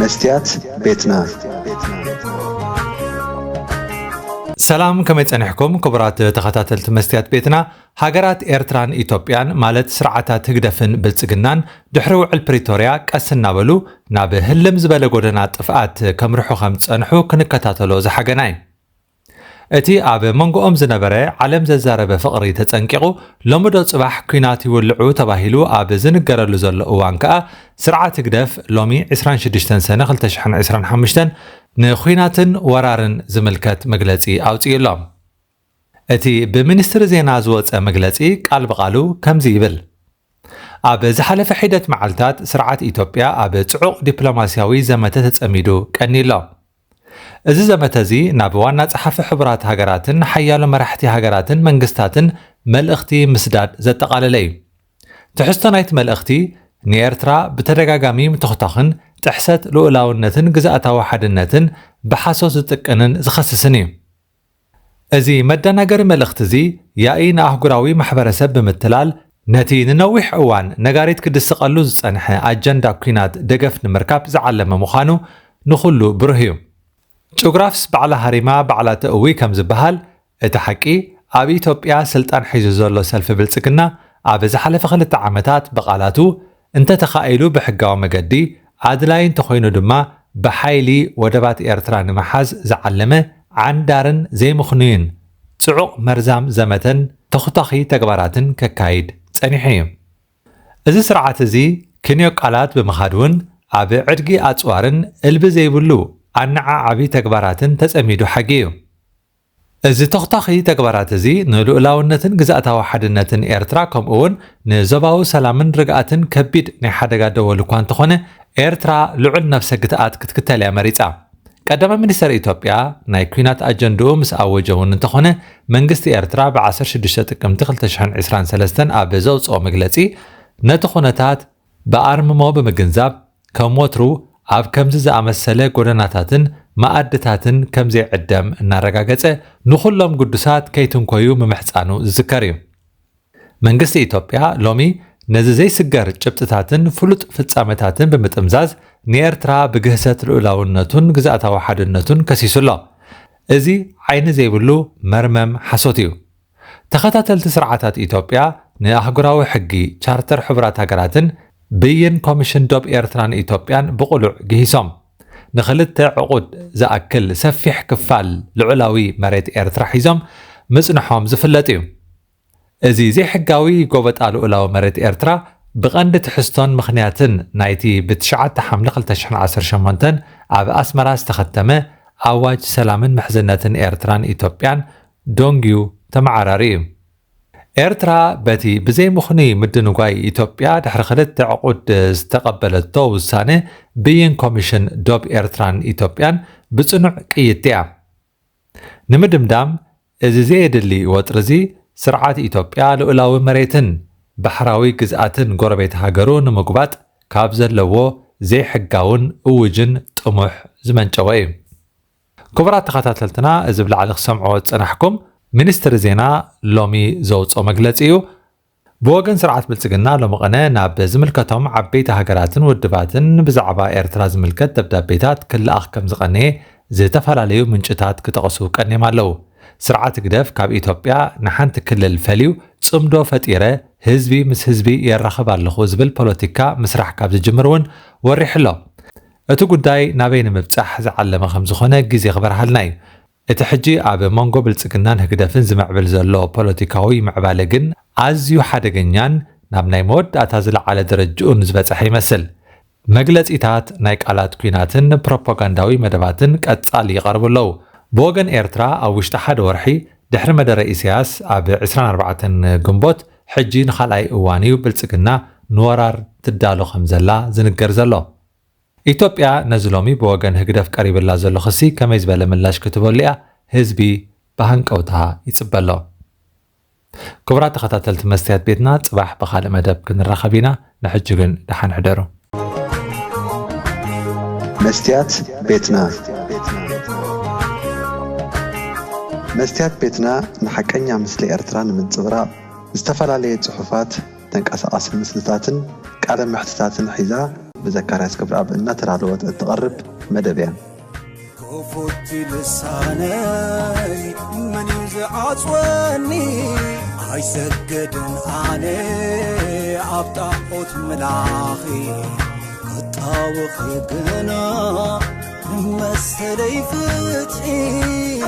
مستيات بيتنا سلام كما يتنحكم كبرات تخطاتلت مستيات بيتنا هاجرات إيرتران إيتوبيان مالت سرعتات هجدفن بالتقنان دحرو البريتوريا كأسنا بلو نابه هلم زبالة قدنات فقات كمرحو خمس أنحو كنكتاتلو زحقناي اتي ابي منغو زنبره علم ززاربه فقري تصنققو لمدو صباح كينات يولعو تباهيلو ابي زنغرلو زل اوانكا سرعه قدف لومي 26 سنه 2025 نخيناتن ورارن زملكت مغلصي اوصيلوم اتي بمنستر زينا زوص مغلصي قال بقالو كمزي يبل ابي زحلف حيدت معلتات سرعه ايتوبيا ابي صعق دبلوماسياوي زمته تصميدو قنيلو እዚ ዘመተዚ ናብ ዋና ጸሓፊ ሕቡራት ሃገራትን ሓያሎ መራሕቲ ሃገራትን መንግስታትን መልእኽቲ ምስዳድ ዘጠቃለለ እዩ። ትሕዝቶ ናይቲ መልእኽቲ ንኤርትራ ብተደጋጋሚ ምትኽታኽን ጥሕሰት ልኡላውነትን ግዝኣታዊ ሓድነትን ብሓሶት ዝጥቀንን ዝኸስስን እዩ። እዚ መደናገሪ መልእኽቲ እዚ ያኢ ንኣህጉራዊ ማሕበረሰብ ብምትላል ነቲ ንነዊሕ እዋን ነጋሪት ክድስቐሉ ዝጸንሐ ኣጀንዳ ኩናት ደገፍ ንምርካብ ዝዓለመ ምዃኑ ንኹሉ ብሩህ እዩ። ጂኦግራፍስ بعلا هريما بعلا تقوي كم زبهال اتحقي اب ኢትዮጵያ ስልጣን ሒዙ ዘሎ ሰልፍ ብልጽግና ኣብ ዝሓለፈ 2 ዓመታት በቃላቱ እንተ ተኻኢሉ ብሕጋዊ መገዲ ኣድላይን ተኾይኑ ድማ ብሓይሊ ወደባት ኤርትራ ንመሓዝ ዝዓለመ ዓንዳርን ዘይምኽኑይን ጽዑቕ መርዛም ዘመተን ተኽታኺ ተግባራትን ከካይድ ጸኒሑ እዩ። እዚ ስርዓት እዚ ክንዮ ቃላት ብምኻድውን ኣብ ዕድጊ ኣጽዋርን እልቢ ዘይብሉ ኣነዓ ዓቢ ተግባራትን ተጸሚዱ ሓጊዩ እዚ ተኽታኺ ተግባራት እዚ ንልኡላውነትን ግዝኣታዊ ሓድነትን ኤርትራ ከምኡውን ንዞባዊ ሰላምን ርግኣትን ከቢድ ናይ ሓደጋ ደወል እኳ እንተኾነ ኤርትራ ልዑል ነፍሰ ግትኣት ክትክተል እያ መሪፃ ቀዳማ ሚኒስተር ኢትዮጵያ ናይ ኩናት ኣጀንድኡ ምስ ኣወጀውን እንተኾነ መንግስቲ ኤርትራ ብ16 ጥቅምቲ 2023 ኣብ ዘውፅኦ መግለፂ ነቲ ኩነታት ብኣርምሞ ብምግንዛብ ከም ወትሩ ኣብ ከምዚ ዝኣመሰለ ጎደናታትን ማኣድታትን ከምዚ ዕደም እናረጋገጸ ንኹሎም ጉዱሳት ከይትንኮዩ ምምሕፃኑ ዝዝከር እዩ። መንግስቲ ኢትዮጵያ ሎሚ ነዚ ዘይስገር ጭብጥታትን ፍሉጥ ፍጻመታትን ብምጥምዛዝ ንኤርትራ ብግህሰት ልኡላውነቱን ግዝኣታዊ ሓድነቱን ከሲሱሎ እዚ ዓይኒ ዘይብሉ መርመም ሓሶት እዩ። ተኸታተልቲ ስርዓታት ኢትዮጵያ ንኣህጉራዊ ሕጊ ቻርተር ሕቡራት ሃገራትን ብይን ኮሚሽን ዶብ ኤርትራን ኢትዮጵያን ብቑሉዕ ግሂሶም ንኽልተ ዕቁድ ዝኣክል ሰፊሕ ክፋል ልዑላዊ መሬት ኤርትራ ሒዞም ምጽንሖም ዝፍለጥ እዩ። እዚ ዘይሕጋዊ ጎበጣ ልዑላዊ መሬት ኤርትራ ብቐንዲ ትሕዝቶን ምኽንያትን ናይቲ ብ9 ሓምሊ 2018 ኣብ ኣስመራ ዝተኸተመ ኣዋጅ ሰላምን ምሕዝነትን ኤርትራን ኢትዮጵያን ዶንግዩ ተመዓራሪ እዩ። ኤርትራ በቲ ብዘይ ምኽኒ ምድንጓይ ኢትዮጵያ ድሕሪ 2 ዕቁድ ዝተቐበለቶ ውሳነ ብይን ኮሚሽን ዶብ ኤርትራን ኢትዮጵያን ብጽኑዕ ቅይት እያ። ንምድምዳም እዚ ዘየድሊ ወጥሪ እዚ ስርዓት ኢትዮጵያ ልኡላዊ መሬትን ባሕራዊ ግዝኣትን ጎረቤት ሃገሩ ንምጉባጥ ካብ ዘለዎ ዘይሕጋውን እውጅን ጥሙሕ ዝመንጨወ እዩ። ክቡራት ተኸታተልትና እዚ ብላዕሊ ክሰምዕዎ ዝጸናሕኩም ሚኒስትር ዜና ሎሚ ዘውፅኦ መግለፂ እዩ። ብወገን ስርዓት ብልጽግና ሎሚ ቀነ ናብ ዝምልከቶም ዓበይቲ ሃገራትን ውድባትን ብዛዕባ ኤርትራ ዝምልከት ደብዳቤታት ክልኣኽ ከም ዝቐነየ ዝተፈላለዩ ምንጭታት ክጠቕሱ ቀኒዮም ኣለዉ። ስርዓት ግደፍ ካብ ኢትዮጵያ ንሓንቲ ክልል ፈልዩ ጽምዶ ፈጢረ ህዝቢ ምስ ህዝቢ የራኽብ ኣለኹ ዝብል ፖለቲካ ምስራሕ ካብ ዝጅምር እውን ወሪሕሎ እቲ ጉዳይ ናበይ ንምብጻሕ ዝዓለመ ከም ዝኾነ ግዜ ክበርሃልና እዩ። እቲ ሕጂ ኣብ መንጎ ብልጽግናን ህግደፍን ዝምዕብል ዘሎ ፖለቲካዊ ምዕባለ ግን ኣዝዩ ሓደገኛን ናብ ናይ መወዳእታ ዝለዓለ ደረጅኡን ዝበፅሐ ይመስል። መግለፂታት ናይ ቃላት ኩናትን ፕሮፓጋንዳዊ መደባትን ቀጻሊ ይቐርቡ ኣለዉ። ብወገን ኤርትራ ኣብ ውሽጢ ሓደ ወርሒ ድሕሪ መደረ ኢሳያስ ኣብ 24 ግንቦት ሕጂ ንኻልኣይ እዋን እዩ ብልጽግና ንወራር ትዳሎ ከም ዘላ ዝንገር ዘሎ። ኢትዮጵያ ነዚ ሎሚ ብወገን ህግደፍ ቀሪብላ ዘሎ ክሲ ከመይ ዝበለ ምላሽ ክትበሉ እያ ህዝቢ ብሃንቀውታ ይጽበሎ። ክቡራት ተኸታተልቲ መስትያት ቤትና ጽባሕ ብኻልእ መደብ ክንራኸብ ኢና። ንሕጂ ግን ደሓን ሕደሩ። መስትያት ቤትና መስትያት ቤትና ንሓቀኛ ምስሊ ኤርትራ ንምንጽብራቕ ዝተፈላለዩ ጽሑፋት ተንቀሳቐሲ ምስልታትን ቃለ መሕትታትን ሒዛ بزكرياس كبراب النترالوت تقرب مدبيا كفوت لساني من يزعصوني هاي سجدن علي عبطاقوت ملاخي الطاوخ يقنا مسلي فتحي